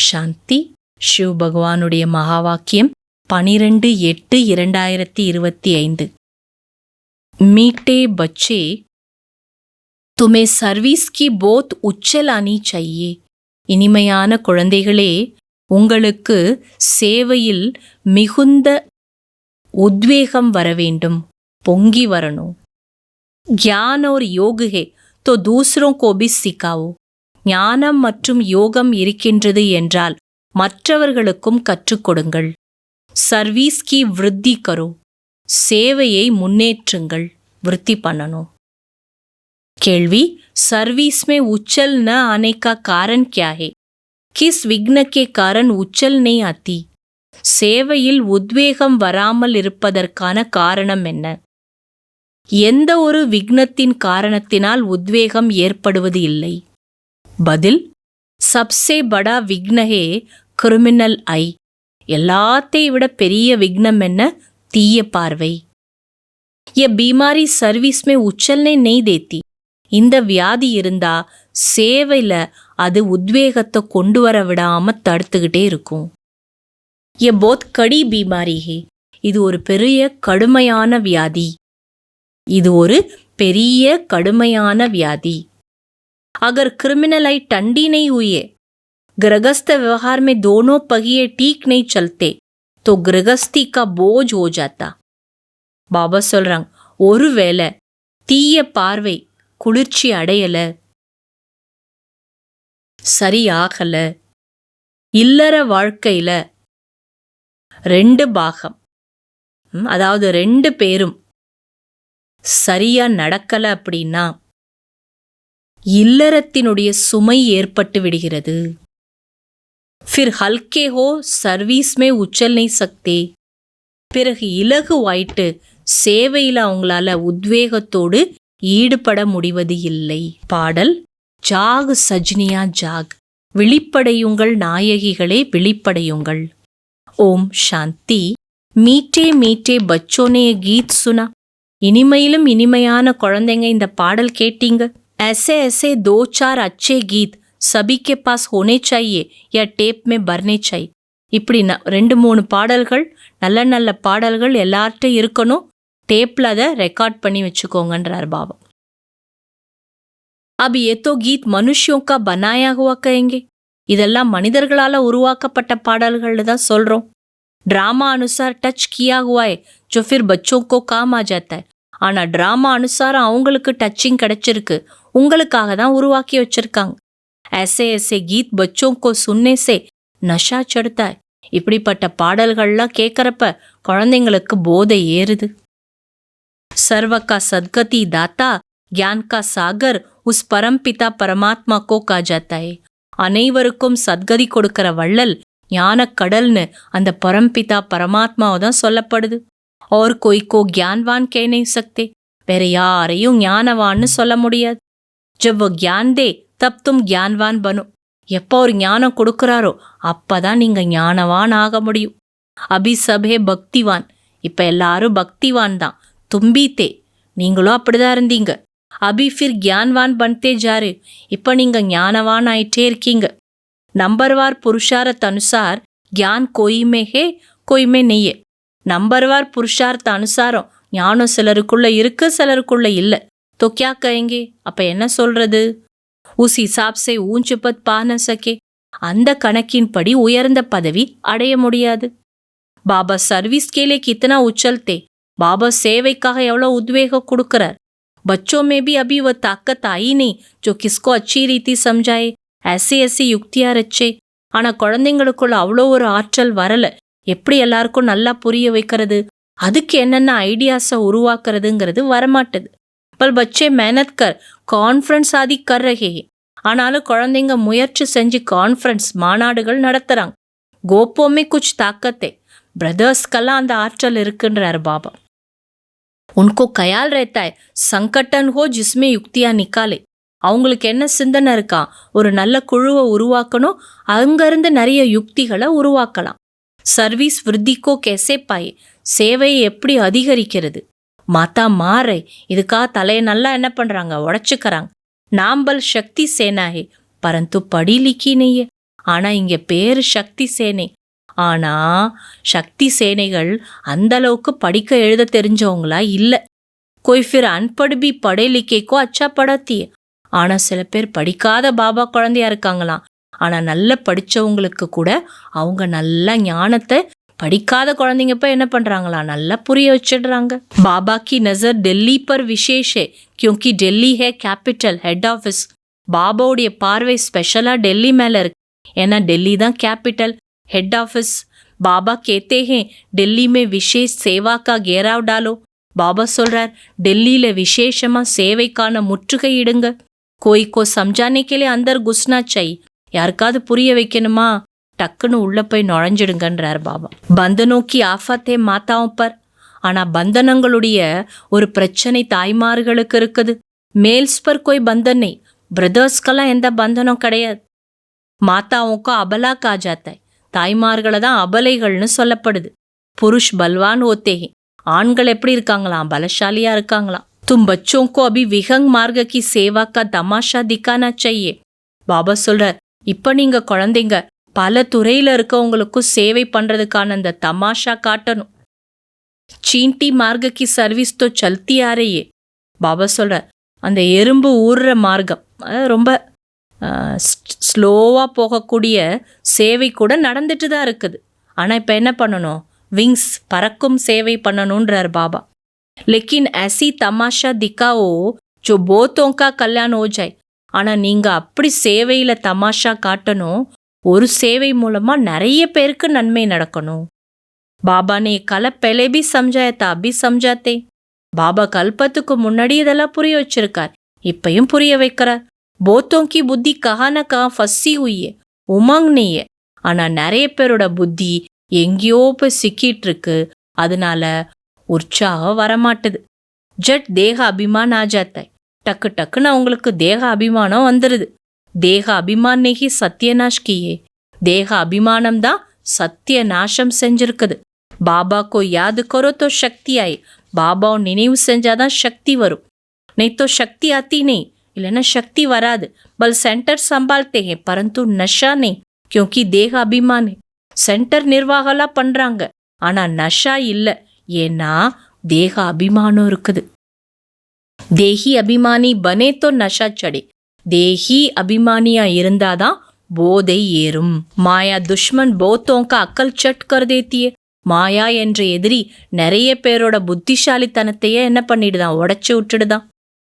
சாந்தி. ஷிவ் பகவானுடைய மகாவாக்கியம் 12/8/2025. मीठे बच्चे, तुम्हें सर्विस की बहुत उच्चल आनी चाहिए. இனிமையான குழந்தைகளே, உங்களுக்கு சேவையில் மிகுந்த உத்வேகம் வர வேண்டும், பொங்கி வரணும். ज्ञान और योग है तो दूसरों को भी सिखाओ. ஞானம் மற்றும் யோகம் இருக்கின்றது என்றால் மற்றவர்களுக்கும் கற்றுக் கொடுங்கள். சர்வீஸ் கி விருத்தி கரோ, சேவையை முன்னேற்றுங்கள், விருத்தி பண்ணணும். கேள்வி, सर्विस में उछल न आने का कारण क्या है? किस विघ्न के कारण उछल नहीं आती? சேவையில் உத்வேகம் வராமல் இருப்பதற்கான காரணம் என்ன? எந்த ஒரு விக்னத்தின் காரணத்தினால் உத்வேகம் ஏற்படுவது இல்லை? பதில், சப்சே படா விக்ன ஹே கிரிமினல் ஐ. எல்லாத்தையும் விட பெரிய விக்னம் என்ன? தீய பார்வை. ये बीमारी सर्विस में उछलने नहीं देती. இந்த வியாதி இருந்தா சேவையில அது உத்வேகத்தை கொண்டு வர விடாம தடுத்துக்கிட்டே இருக்கும். ये बहुत कड़ी बीमारी है. இது ஒரு பெரிய கடுமையான வியாதி. இது ஒரு பெரிய கடுமையான வியாதி. अगर क्रिमिनल आई टंडी नहीं हुई है, गृहस्थ व्यवहार में दोनों पहिए ठीक नहीं चलते तो गृहस्थी का बोझ हो जाता. பாபா சொல்றாங்க, ஒருவேளை தீய பார்வை குளிர்ச்சி அடையல, சரியாகல, இல்லற வாழ்க்கையில 2 பாகம், அதாவது 2 பேரும் சரியா நடக்கல அப்படின்னா இல்லறத்தினுடைய சுமை ஏற்பட்டு விடுகிறது. फिर हल्के हो सर्विस में उछल नहीं सकते. பிறகு இலகுவாயிட்டு சேவையில் அவங்களால உத்வேகத்தோடு ஈடுபட முடிவது இல்லை. பாடல், ஜாக் சஜ்னியா ஜாக், விழிப்படையுங்கள் நாயகிகளே, விழிப்படையுங்கள். ஓம் சாந்தி. மீட்டே மீட்டே பச்சோனே கீத் சுனா. இனிமையிலும் இனிமையான குழந்தைங்க, இந்த பாடல் கேட்டீங்க. ऐसे ऐसे 2-4 अच्छे गीत सभी के पास होने चाहिए या टेप में भरने चाहिए. இப்படி 2-3 பாடல்கள், நல்ல நல்ல பாடல்கள் எல்லார்ட்டும் இருக்கணும். டேப்ல அதை ரெக்கார்ட் பண்ணி வச்சுக்கோங்கன்றார் பாபா. अब ये तो गीत मनुष्यों का बनाया हुआ कहेंगे. இதெல்லாம் மனிதர்களால உருவாக்கப்பட்ட பாடல்கள் தான் சொல்றோம். ड्रामा अनुसार टच किया हुआ है जो फिर बच्चों को काम आ जाता है. ஆனா டிராமா அனுசாரம் அவங்களுக்கு டச்சிங் கிடைச்சிருக்கு, உங்களுக்காக தான் உருவாக்கி வச்சிருக்காங்க. ऐसे ऐसे गीत बच्चों को सुनने से नशा चढ़ता है. இப்படிப்பட்ட பாடல்கள்லாம் கேட்கறப்ப குழந்தைங்களுக்கு போதை ஏறுது. सर्व का सद्गति दाता ज्ञान का सागर उस परम पिता परमात्मा को कहा जाता है. அனைவருக்கும் சத்கதி கொடுக்கிற வள்ளல் ஞான கடல்னு அந்த பரம்பிதா பரமாத்மாவை தான் சொல்லப்படுது. और कोई को ज्ञानवान कह नहीं सकते. வேற யாரையும் ஞானவான்னு சொல்ல முடியாது. जब वो ज्ञान दे तब तुम ज्ञानवान बनो. எப்போ ஒரு ஞானம் கொடுக்குறாரோ அப்பதான் நீங்க ஞானவான் ஆக முடியும். அபி சபே பக்திவான். இப்ப எல்லாரும் பக்திவான் தான். தும்பித்தே, நீங்களும் அப்படிதான் இருந்தீங்க. அபி ஃபிர் ज्ञानवान बनते जा रहे. இப்ப நீங்க ஞானவான் ஆயிட்டே இருக்கீங்க. நம்பர்வார் புருஷார்த் அனுசார் ज्ञान कोई में है कोई में नहीं है. நம்பர்வார் புருஷார்த்த அனுசாரம் ஞானம் சிலருக்குள்ள இருக்கு, சிலருக்குள்ள இல்ல. तो क्या कहेंगे? அப்ப என்ன சொல்றது? उस हिसाब से ऊंच पद पा न सके. அந்த கணக்கின்படி உயர்ந்த பதவி அடைய முடியாது. பாபா சர்வீஸ் के लिए कितना उछलते. பாபா சேவைக்காக எவ்வளவு உத்வேகம் கொடுக்கிறார். बच्चों में भी अभी वह ताकत आई नहीं जो किसको अच्छी रीति समझाए. ऐसी ऐसी युक्तियां रचे. ஆனா குழந்தைங்களுக்குள்ள அவ்வளோ ஒரு ஆற்றல் வரல. எப்படி எல்லாருக்கும் நல்லா புரிய வைக்கிறது, அதுக்கு என்னென்ன ஐடியாஸை உருவாக்குறதுங்கிறது வரமாட்டுது. பல் பச்சே மெஹனத் கர் கான்ஃபரன்ஸ் ஆதி கர் ரஹே. ஆனாலும் குழந்தைங்க முயற்சி செஞ்சு கான்ஃபரன்ஸ் மாநாடுகள் நடத்துறாங்க. கோப்போமே குச் தாக்கத்தே. பிரதர்ஸ்கெல்லாம் அந்த ஆற்றல் இருக்குன்றார் பாபா. உनको கயால் रहता है संगठन हो जिसमें युक्तियां निकाले. அவங்களுக்கு என்ன சிந்தனை இருக்கா, ஒரு நல்ல குழுவை உருவாக்கணும், அங்கிருந்து நிறைய யுக்திகளை உருவாக்கலாம். சர்வீஸ் விருத்திக்கோ கேசே பாயே. சேவையை எப்படி அதிகரிக்கிறது? மாதா மாறே. இதுக்காக தலையை நல்லா என்ன பண்றாங்க, உடைச்சுக்கிறாங்க. நாம்பல் சக்தி சேனா ஹே பரந்து படி லிக்கி நெய்ய. ஆனா இங்க பேரு சக்தி சேனை. ஆனா சக்தி சேனைகள் அந்த அளவுக்கு படிக்க எழுத தெரிஞ்சவங்களா இல்ல. कोई फिर अनपढ़ भी पढ़े लिखे को अच्छा पढ़ाती है. ஆனா சில பேர் படிக்காத பாபா குழந்தையா இருக்காங்களாம். ஆனா நல்ல படிச்சவங்களுக்கு கூட அவங்க நல்ல ஞானத்தை படிக்காத குழந்தைங்க போய் என்ன பண்றாங்களாம், நல்லா புரிய வச்சிடுறாங்க. பாபா की नजर दिल्ली पर विशेष है क्योंकि दिल्ली है कैपिटल हेड ऑफिस. பாபாவுடைய பார்வை ஸ்பெஷலா டெல்லி மேல இருக்கு. ஏன்னா டெல்லி தான் கேபிட்டல், हेड ऑफिस. बाबा कहते हैं दिल्ली में विशेष सेवा का घेराव डालो. பாபா சொல்றார், டெல்லியில விசேஷமா சேவைக்கான முற்றுகை இடுங்க. கோயிக்கோ சம்ஜானே கேலே அந்தர் குஸ்னா சாய். யாருக்காவது புரிய வைக்கணுமா, டக்குன்னு உள்ள போய் நுழைஞ்சிடுங்கன்றார் பாபா. பந்தனோக்கி ஆஃபத்தே மாத்தாவும் பர். ஆனா பந்தனங்களுடைய ஒரு பிரச்சனை தாய்மார்களுக்கு இருக்குது. மேல்ஸ் பர் கோய் பந்தனை, பிரதர்ஸ்க்கெல்லாம் எந்த பந்தனம் கிடையாது. மாத்தாவுக்கோ அபலா காஜாத்தாய், தாய்மார்களை தான் அபலைகள்னு சொல்லப்படுது. புருஷ் பல்வான் ஓத்தேகி, ஆண்கள் எப்படி இருக்காங்களாம், பலசாலியா இருக்காங்களாம். तुम बच्चों को अभी विहंग मार्ग की सेवा का तमाशा दिखाना चाहिए. பாபா சொல்றார், இப்ப நீங்க குழந்தைங்க பல துறையில இருக்கவங்களுக்கும் சேவை பண்றதுக்கான அந்த தமாஷா காட்டணும். சீன்டி மார்க கி சர்வீஸ் தோ சல்தி ஆ ரही है. பாபா சொல்றார், அந்த எறும்பு ஊறுற மார்க்கம், ரொம்ப ஸ்லோவா போகக்கூடிய சேவை கூட நடந்துட்டு தான் இருக்குது. ஆனா இப்ப என்ன பண்ணணும், விங்ஸ் பறக்கும் சேவை பண்ணணும்ன்றார் பாபா. लेकिन ऐसी तमाशा दिखाओ जो बहुतों का कल्याण हो जाए. ஆனா நீங்க அப்படி சேவையில தமாஷா காட்டணும், ஒரு சேவை மூலமா நிறைய பேருக்கு நன்மை நடக்கணும். பாபா ने कल पहले भी समझाया था, अभी समझाते. பாபா கல்பத்துக்கு முன்னாடி இதெல்லாம் புரிய வச்சிருக்கார், இப்பயும் புரிய வைக்கிறார். बहुतों की बुद्धि कहाँ न कहाँ फंसी हुई है, उमंग नहीं है. ஆனா நிறைய பேரோட புத்தி எங்கேயோ போய் சிக்கிட்டு இருக்கு, அதனால உற்சாகம் வரமாட்டுது. ஜட் தேக அபிமான் ஆ ஜாத்தாய், டக்கு டக்குன்னு அவங்களுக்கு தேக அபிமானம் வந்துடுது. தேக அபிமான் நேகி சத்தியநாஷ் கியே, தேக அபிமானம் தான் சத்திய நாசம் செஞ்சிருக்குது. பாபா கோ யாது கரோ தோ சக்தி ஆயி, பாபாவை நினைவு செஞ்சாதான் சக்தி வரும். நெய் தோ சக்தி ஆத்தி நெய், இல்லைன்னா சக்தி வராது. பல் சென்டர் சம்பால்தே ஹே பரந்து நஷா நெய் கியோங்கி தேக அபிமான். சென்டர் நிர்வாகலாம் பண்றாங்க, ஆனா நஷா இல்லை, ஏன்னா தேக அபிமானம் இருக்குது. தேஹி அபிமானி பனே தோ நஷா சடே, தேஹி அபிமானியா இருந்தாதான் போதை ஏறும். மாயா துஷ்மன் போத்தோங்க அக்கல் சட் கர் தேத்தியே. மாயா என்ற எதிரி நிறைய பேரோட புத்திசாலித்தனத்தையே என்ன பண்ணிடுதான், உடைச்சு விட்டுடுதான்.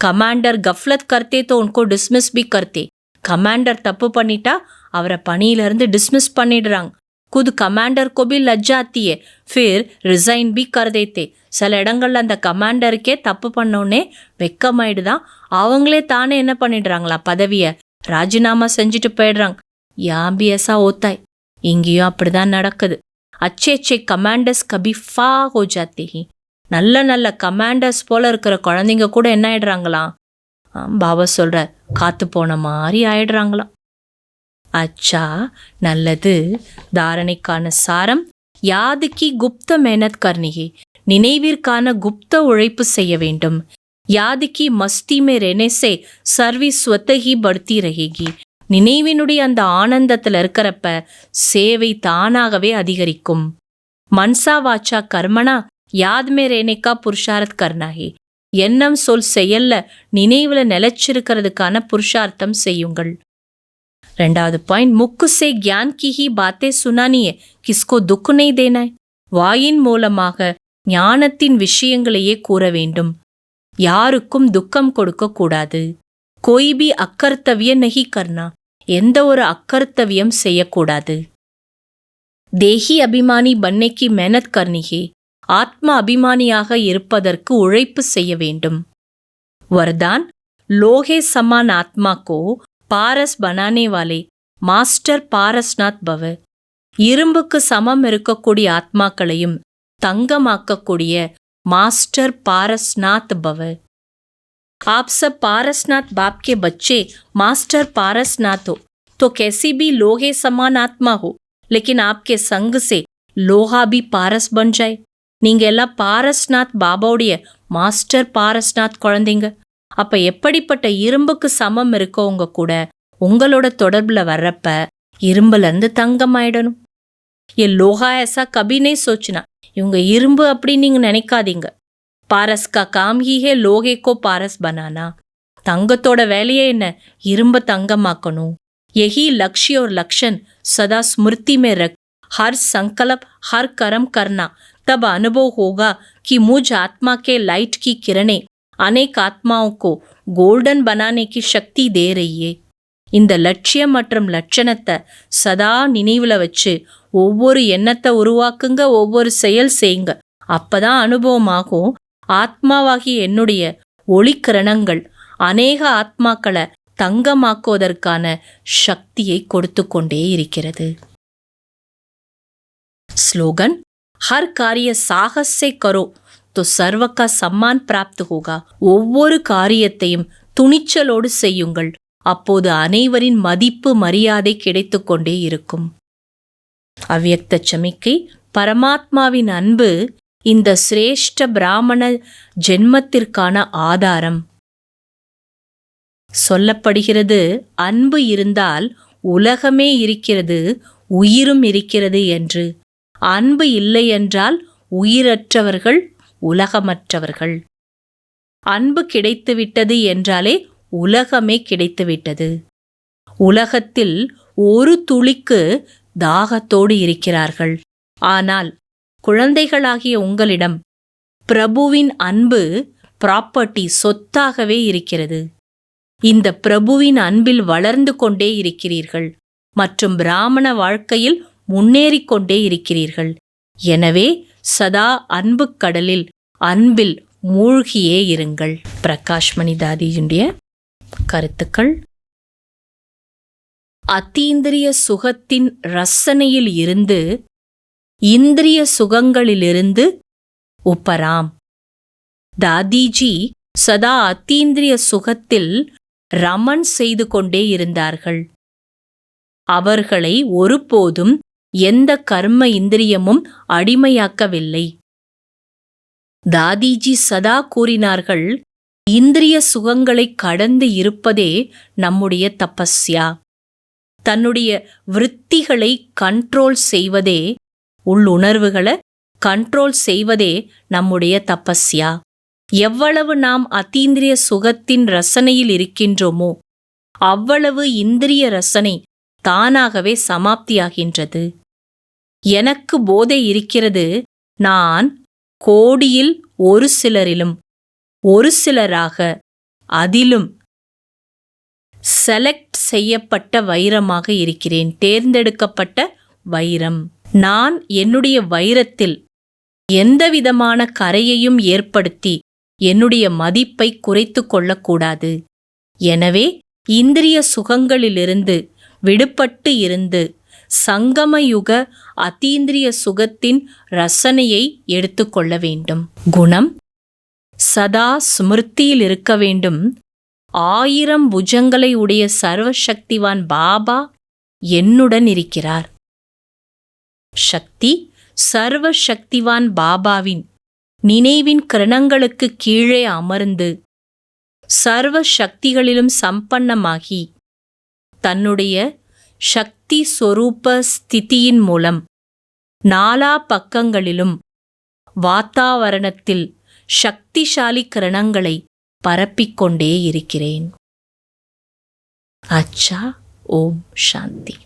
கமாண்டர் கஃப்லத் கர்த்தே தோ உன்கோ டிஸ்மிஸ் பி கர்த்தே. கமாண்டர் தப்பு பண்ணிட்டா அவரை பணியிலிருந்து டிஸ்மிஸ் பண்ணிடுறாங்க. खुद कमांडर को भी लज्जा आती है, फिर रिजाइन भी कर देते. சில இடங்கள்ல அந்த கமாண்டருக்கே தப்பு பண்ணோடனே வெக்கமாயிடுதான், அவங்களே தானே என்ன பண்ணிடுறாங்களா, பதவியை ராஜினாமா செஞ்சுட்டு போயிடுறாங்க. யாம் பி ऐसा होता है, இங்கேயும் அப்படிதான் நடக்குது. अच्छे अच्छे कमांडर्स कभी फा हो जाते हैं. நல்ல நல்ல கமாண்டர்ஸ் போல இருக்கிற குழந்தைங்க கூட என்ன ஆயிடுறாங்களாம், பாபா சொல்றார், காத்து போன மாதிரி ஆயிடுறாங்களாம். அச்சா நல்லது. தாரணைக்கான சாரம், யாதுக்கு குப்த மேனத் கர்னிகி, நினைவிற்கான குப்த உழைப்பு செய்ய வேண்டும். யாதுக்கு மஸ்தி மே ரெனேசே சர்வீஸ் ஸ்வத்தகி படுத்தி ரஹேகி, நினைவினுடைய அந்த ஆனந்தத்தில் இருக்கிறப்ப சேவை தானாகவே அதிகரிக்கும். மன்சா வாச்சா கர்மனா யாத் மே ரேனேக்கா புருஷார்த் கர்னாகி, எண்ணம் சொல் செயல்ல நினைவுல நிலைச்சிருக்கிறதுக்கான புருஷார்த்தம் செய்யுங்கள். ரெண்டாவது பாயிண்ட், முக்கு சே கியான் கி ஹி பாத்தே சுனானியே கிஸ்கோ துக்கு நெய் தேனாய். வாயின் மூலமாக ஞானத்தின் விஷயங்களையே கூற வேண்டும், யாருக்கும் துக்கம் கொடுக்க கூடாது. கோய் பி அக்கர்த்தவிய நஹி கர்னா, எந்த ஒரு அக்கர்த்தவியம் செய்யக்கூடாது. தேஹி அபிமானி பன்னைக்கு மெஹனத் கர்னிகே, ஆத்ம அபிமானியாக இருப்பதற்கு உழைப்பு செய்ய வேண்டும். வரதான், லோகே சமான் ஆத்மா கோ பாரஸ் பனானே வாலே மாஸ்டர் பாரஸ்நாத் பவ, இரும்புக்கு சமம் இருக்கக்கூடிய ஆத்மாக்களையும் தங்கமாக்கக்கூடிய மாஸ்டர் பாரஸ்நாத் பவ. आप सब पारसनाथ बाप के बच्चे मास्टर पारसनाथ हो तो कैसी भी लोहे समान आत्मा हो, लेकिन आपके संग से लोहा भी पारस बन जाए. நீங்க எல்லாம் பாரஸ்நாத் பாபாவுடைய மாஸ்டர் பாரஸ்நாத் குழந்தைங்க. அப்ப எப்படிப்பட்ட இரும்புக்கு சமம் இருக்கவங்க கூட உங்களோட தொடர்புல வர்றப்ப இரும்புலேருந்து தங்கம் ஆயிடணும். ये लोहा ऐसा कभी नहीं सोचना. இவங்க இரும்பு அப்படின்னு நீங்க நினைக்காதீங்க. पारस का काम ही है लोहे को पारस बनाना. தங்கத்தோட வேலையே என்ன? இரும்ப தங்கமாக்கணும். यही लक्ष्य और लक्षण सदा स्मृति में रख हर संकल्प हर कर्म करना. तब अनुभव होगा कि मुझ आत्मा के लाइट की किरणें अनेक आत्माओं को गोल्डन बनाने की शक्ति दे रही है. இந்த லட்சியம் மற்றும் லட்சணத்தை சதா நினைவில் வச்சு ஒவ்வொரு எண்ணத்தை உருவாக்குங்க, ஒவ்வொரு செயல் செய்யுங்க. அப்பதான் அனுபவமாகும். ஆத்மாவாகிய என்னுடைய ஒளிக்கிரணங்கள் அநேக ஆத்மாக்களை தங்கமாக்குவதற்கான சக்தியை கொடுத்து கொண்டே இருக்கிறது. ஸ்லோகன் हर कार्य साहस से करो तो सर्व का सम्मान प्राप्त होगा. ஒவ்வொரு காரியத்தையும் துணிச்சலோடு செய்யுங்கள், அப்போது அனைவரின் மதிப்பு மரியாதை கிடைத்து கொண்டே இருக்கும். அவ்யக்த சமிக்கை பரமாத்மாவின் அன்பு இந்த சிரேஷ்ட பிராமண ஜென்மத்திற்கான ஆதாரம். சொல்லப்படுகிறது, அன்பு இருந்தால் உலகமே இருக்கிறது, உயிரும் இருக்கிறது என்று. அன்பு இல்லை என்றால் உயிரற்றவர்கள், உலகமற்றவர்கள். அன்பு கிடைத்துவிட்டது என்றாலே உலகமே கிடைத்துவிட்டது. உலகத்தில் ஒரு துளிக்கு தாகத்தோடு இருக்கிறார்கள். ஆனால் குழந்தைகளாகிய உங்களிடம் பிரபுவின் அன்பு ப்ராப்பர்ட்டி, சொத்தாகவே இருக்கிறது. இந்த பிரபுவின் அன்பில் வளர்ந்து கொண்டே இருக்கிறீர்கள் மற்றும் பிராமண வாழ்க்கையில் முன்னேறிக் கொண்டே இருக்கிறீர்கள். எனவே சதா அன்பு கடலில் அன்பில் மூழ்கியே இருங்கள். பிரகாஷ்மணி தாதியுடைய கருத்துக்கள். அத்தீந்திரிய சுகத்தின் ரசனையில் இருந்து இந்திரிய சுகங்களிலிருந்து உப்பராம். தாதிஜி சதா அத்தீந்திரிய சுகத்தில் ரமன் செய்து கொண்டே இருந்தார்கள். அவர்களை ஒருபோதும் எந்த கர்ம இந்திரியமும் அடிமையாக்கவில்லை. தாதிஜி சதா கூறினார்கள், இந்திரிய சுகங்களை கடந்து இருப்பதே நம்முடைய தபஸ்யா. தன்னுடைய விருத்திகளை கண்ட்ரோல் செய்வதே, உள்ளுணர்வுகளை கண்ட்ரோல் செய்வதே நம்முடைய தபஸ்யா. எவ்வளவு நாம் அத்தீந்திரிய சுகத்தின் ரசனையில் இருக்கின்றோமோ அவ்வளவு இந்திரிய ரசனை தானாகவே சமாப்தியாகின்றது. எனக்கு போதை இருக்கிறது, நான் கோடியில் ஒரு சிலரிலும் ஒரு சிலராக அதிலும் செலக்ட் செய்யப்பட்ட வைரமாக இருக்கிறேன், தேர்ந்தெடுக்கப்பட்ட வைரம். நான் என்னுடைய வைரத்தில் எந்தவிதமான கரையையும் ஏற்படுத்தி என்னுடைய மதிப்பை குறைத்து கொள்ளக்கூடாது. எனவே இந்திரிய சுகங்களிலிருந்து விடுபட்டு இருந்து சங்கமயுக அத்தீந்திரிய சுகத்தின் ரசனையை எடுத்துக்கொள்ள வேண்டும். குணம் சதா ஸ்மிருதியில் இருக்க வேண்டும். 1000 புஜங்களை உடைய சர்வசக்திவான் பாபா என்னுடன் இருக்கிறார். சக்தி சர்வசக்திவான் பாபாவின் நினைவின் கிரணங்களுக்கு கீழே அமர்ந்து சர்வ சக்திகளிலும் சம்பன்னமாகி தன்னுடைய சக்தி சொரூப ஸ்திதியின் மூலம் நாலா பக்கங்களிலும் வாத்தாவரணத்தில் சக்திசாலி கிரணங்களை பரப்பிக்கொண்டே இருக்கிறேன். அச்சா, ஓம் சாந்தி.